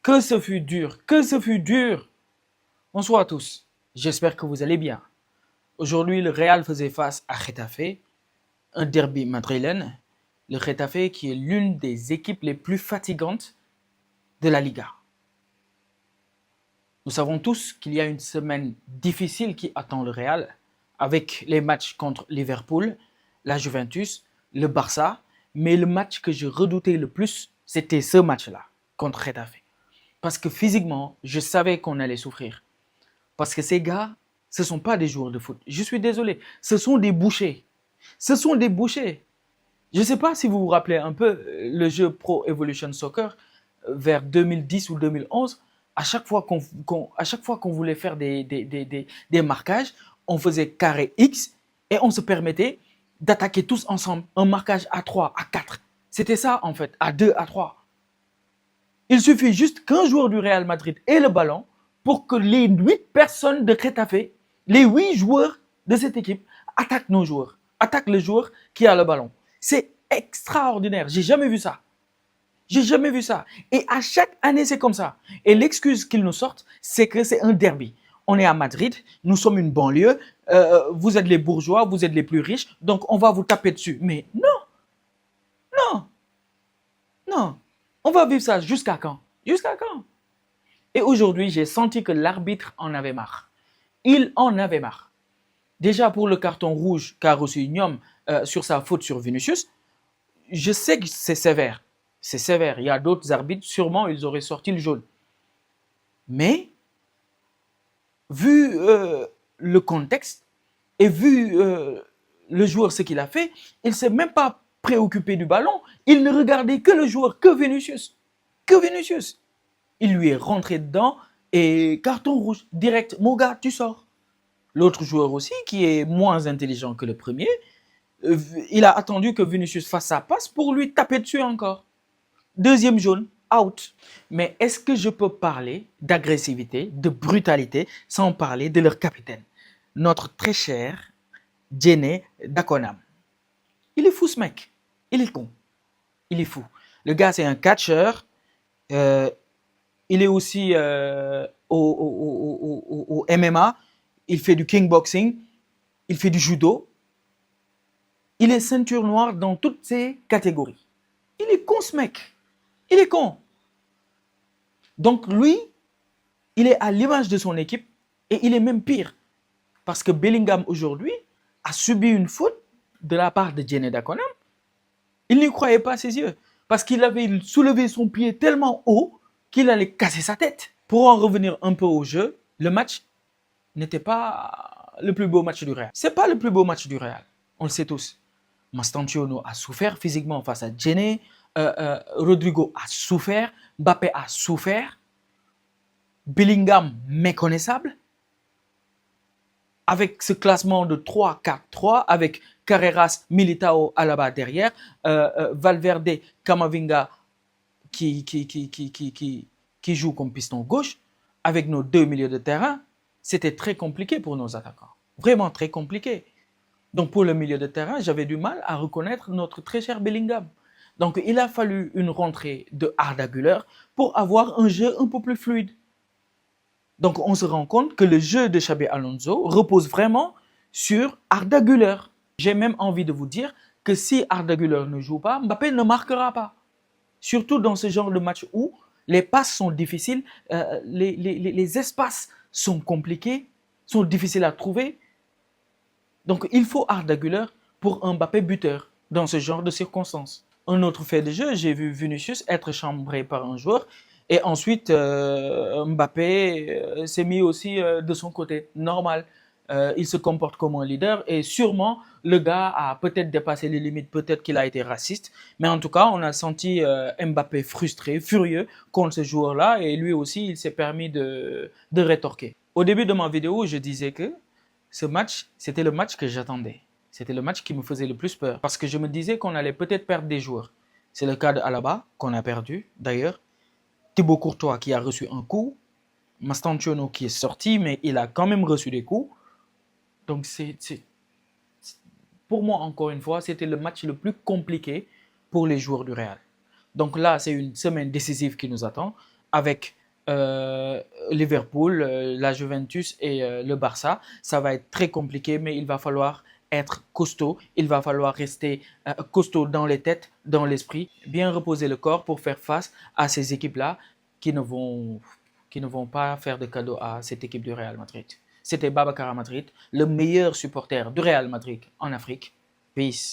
Que ce fut dur, que ce fut dur. Bonsoir à tous, j'espère que vous allez bien. Aujourd'hui, le Real faisait face à Getafe, un derby madrilène. Le Getafe qui est l'une des équipes les plus fatigantes de la Liga. Nous savons tous qu'il y a une semaine difficile qui attend le Real, avec les matchs contre Liverpool, la Juventus, le Barça, mais le match que je redoutais le plus, c'était ce match-là, contre Getafe. Parce que physiquement, je savais qu'on allait souffrir. Parce que ces gars, ce ne sont pas des joueurs de foot. Je suis désolé, ce sont des bouchers. Ce sont des bouchers. Je ne sais pas si vous vous rappelez un peu le jeu Pro Evolution Soccer vers 2010 ou 2011. À chaque fois qu'on voulait faire des marquages, on faisait carré X et on se permettait d'attaquer tous ensemble. Un marquage à 3, à 4. C'était ça en fait, à 2, à 3. Il suffit juste qu'un joueur du Real Madrid ait le ballon pour que les 8 personnes de Getafe, les 8 joueurs de cette équipe, attaquent nos joueurs, attaquent le joueur qui a le ballon. C'est extraordinaire, j'ai jamais vu ça. J'ai jamais vu ça. Et à chaque année, c'est comme ça. Et l'excuse qu'ils nous sortent, c'est que c'est un derby. On est à Madrid, nous sommes une banlieue, vous êtes les bourgeois, vous êtes les plus riches, donc on va vous taper dessus. Mais non, non, non. On va vivre ça jusqu'à quand? Jusqu'à quand? Et aujourd'hui, j'ai senti que l'arbitre en avait marre. Il en avait marre. Déjà pour le carton rouge qu'a reçu Nyom sur sa faute sur Vinicius, je sais que c'est sévère. C'est sévère. Il y a d'autres arbitres, sûrement ils auraient sorti le jaune. Mais, vu le contexte et vu le joueur ce qu'il a fait, il ne s'est même pas préoccupé du ballon. Il ne regardait que le joueur, que Vinicius. Que Vinicius. Il lui est rentré dedans et carton rouge, direct. Mon gars, tu sors. L'autre joueur aussi, qui est moins intelligent que le premier, il a attendu que Vinicius fasse sa passe pour lui taper dessus encore. Deuxième jaune, out. Mais est-ce que je peux parler d'agressivité, de brutalité, sans parler de leur capitaine, notre très cher Djene Dakonam? Il est fou ce mec. Il est con. Il est fou. Le gars, c'est un catcheur. Il est aussi au MMA. Il fait du kickboxing. Il fait du judo. Il est ceinture noire dans toutes ces catégories. Il est con ce mec. Il est con. Donc lui, il est à l'image de son équipe et il est même pire. Parce que Bellingham aujourd'hui a subi une faute de la part de Djene Dakonam. Il n'y croyait pas à ses yeux. Parce qu'il avait soulevé son pied tellement haut qu'il allait casser sa tête. Pour en revenir un peu au jeu, le match n'était pas le plus beau match du Real. C'est pas le plus beau match du Real. On le sait tous. Mastantuono a souffert physiquement face à Djene. Rodrigo a souffert. Mbappé a souffert. Bellingham méconnaissable. Avec ce classement de 3-4-3, avec Carreras, Militao, Alaba derrière, Valverde, Camavinga qui joue comme piston gauche, avec nos deux milieux de terrain, c'était très compliqué pour nos attaquants. Vraiment très compliqué. Donc pour le milieu de terrain, j'avais du mal à reconnaître notre très cher Bellingham. Donc il a fallu une rentrée de Arda Güler pour avoir un jeu un peu plus fluide. Donc on se rend compte que le jeu de Xabi Alonso repose vraiment sur Arda Güler. J'ai même envie de vous dire que si Arda Güler ne joue pas, Mbappé ne marquera pas. Surtout dans ce genre de match où les passes sont difficiles, les espaces sont compliqués, sont difficiles à trouver. Donc il faut Arda Güler pour un Mbappé buteur dans ce genre de circonstances. Un autre fait de jeu, j'ai vu Vinicius être chambré par un joueur et ensuite Mbappé s'est mis aussi de son côté, normal. Il se comporte comme un leader et sûrement le gars a peut-être dépassé les limites, peut-être qu'il a été raciste, mais en tout cas on a senti Mbappé frustré, furieux contre ce joueur-là et lui aussi il s'est permis de rétorquer. Au début de ma vidéo, je disais que ce match, c'était le match que j'attendais. C'était le match qui me faisait le plus peur parce que je me disais qu'on allait peut-être perdre des joueurs. C'est le cas de Alaba qu'on a perdu d'ailleurs. Thibaut Courtois qui a reçu un coup. Mastantuono qui est sorti mais il a quand même reçu des coups. Donc pour moi encore une fois, c'était le match le plus compliqué pour les joueurs du Real. Donc là, c'est une semaine décisive qui nous attend avec Liverpool, la Juventus et le Barça. Ça va être très compliqué, mais il va falloir être costaud. Il va falloir rester costaud dans les têtes, dans l'esprit, bien reposer le corps pour faire face à ces équipes-là qui ne vont, qui ne vont pas faire de cadeau à cette équipe du Real Madrid. C'était Babacar Madrid, le meilleur supporter du Real Madrid en Afrique. Peace.